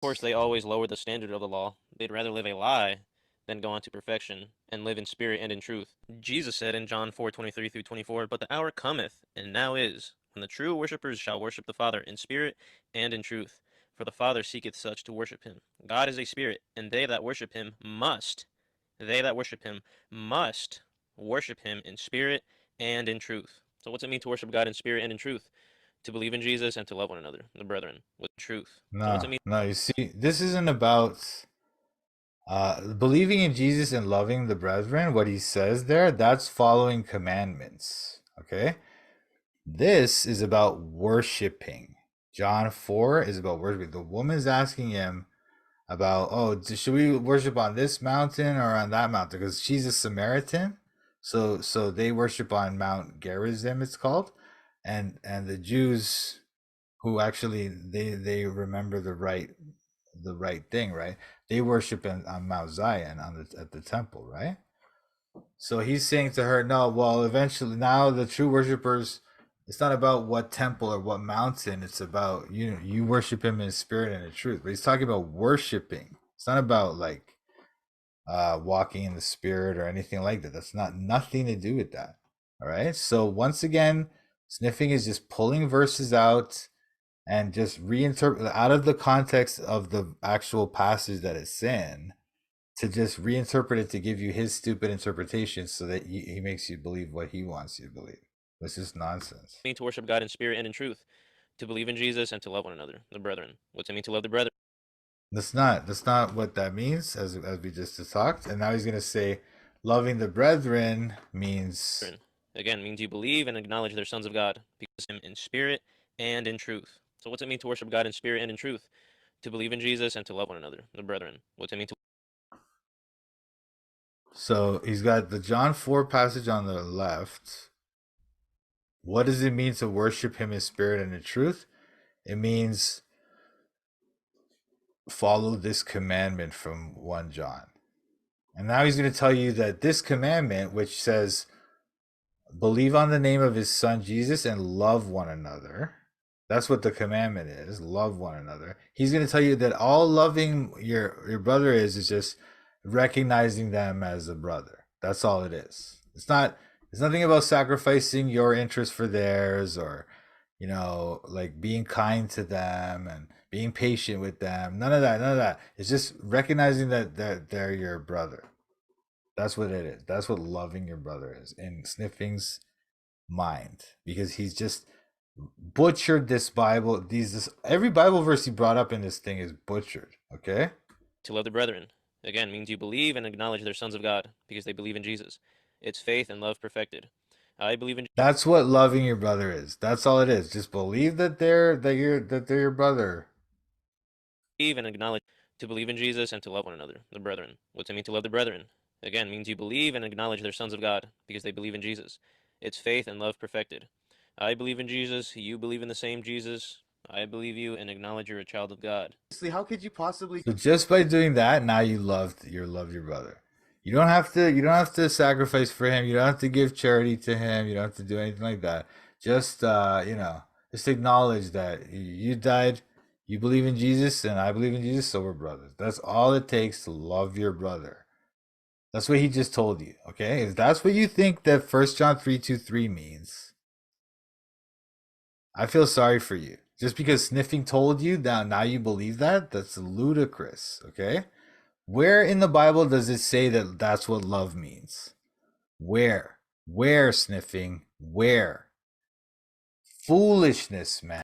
course, they always lower the standard of the law. They'd rather live a lie than go on to perfection and live in spirit and in truth. Jesus said in John 4:23 through 24, "But the hour cometh, and now is, when the true worshippers shall worship the Father in spirit and in truth. For the Father seeketh such to worship him. God is a spirit, and they that worship him must worship him in spirit and in truth." So what's it mean to worship God in spirit and in truth? To believe in Jesus and to love one another, the brethren, with truth. So what's No, it mean? no, you see, this isn't about believing in Jesus and loving the brethren. What he says there, that's following commandments. Okay? This is about worshiping. John 4 is about worshiping. The woman's asking him about, oh, should we worship on this mountain or on that mountain? Because she's a Samaritan. So they worship on Mount Gerizim, it's called. And the Jews who actually they remember the right thing, right? They worship on Mount Zion at the temple, right? So he's saying to her, no, well, eventually now the true worshipers, it's not about what temple or what mountain, it's about you worship him in spirit and in truth. But he's talking about worshiping. It's not about like walking in the spirit or anything like that. That's not nothing to do with that. All right. So once again, sniffing is just pulling verses out and just reinterpret out of the context of the actual passage that it's in to just reinterpret it to give you his stupid interpretation so that he makes you believe what he wants you to believe. It's just nonsense. Mean to worship God in spirit and in truth, to believe in Jesus and to love one another, the brethren. What's it mean to love the brethren? That's not what that means, as we just talked. And now he's gonna say loving the brethren means Again, means you believe and acknowledge they're sons of God, because him in spirit and in truth. So what's it mean to worship God in spirit and in truth? To believe in Jesus and to love one another, the brethren. What's it mean to so he's got the John 4 passage on the left. What does it mean to worship him in spirit and in truth? It means follow this commandment from 1 John. And now he's going to tell you that this commandment, which says, believe on the name of his son Jesus and love one another. That's what the commandment is, love one another. He's going to tell you that all loving your brother is just recognizing them as a brother. That's all it is. It's nothing about sacrificing your interest for theirs or like being kind to them and being patient with them. None of that. It's just recognizing that they're your brother. That's what it is. That's what loving your brother is in Sniffing's mind, because he's just butchered this Bible. Every Bible verse he brought up in this thing is butchered. Okay. love the brethren? Again, means you believe and acknowledge they're sons of God, because they believe in Jesus. It's faith and love perfected. I believe in That's what loving your brother is. That's all it is. Just believe that they're your brother. believe and acknowledge to believe in Jesus and to love one another, the brethren. What's it mean to love the brethren? Again, means you believe and acknowledge they're sons of God, because they believe in Jesus. It's faith and love perfected. I believe in Jesus, you believe in the same Jesus. I believe you and acknowledge you're a child of God. How could you possibly? So just by doing that, now you love your brother. You don't have to sacrifice for him. You don't have to give charity to him. You don't have to do anything like that. Just just acknowledge that you died, you believe in Jesus, and I believe in Jesus, so we're brothers. That's all it takes to love your brother. That's what he just told you. Okay? If that's what you think that 1 John 3:23 means, I feel sorry for you. Just because sniffing told you that now you believe that, that's ludicrous. Okay? Where in the Bible does it say that that's what love means? Where? Where, sniffing? Where? Foolishness, man.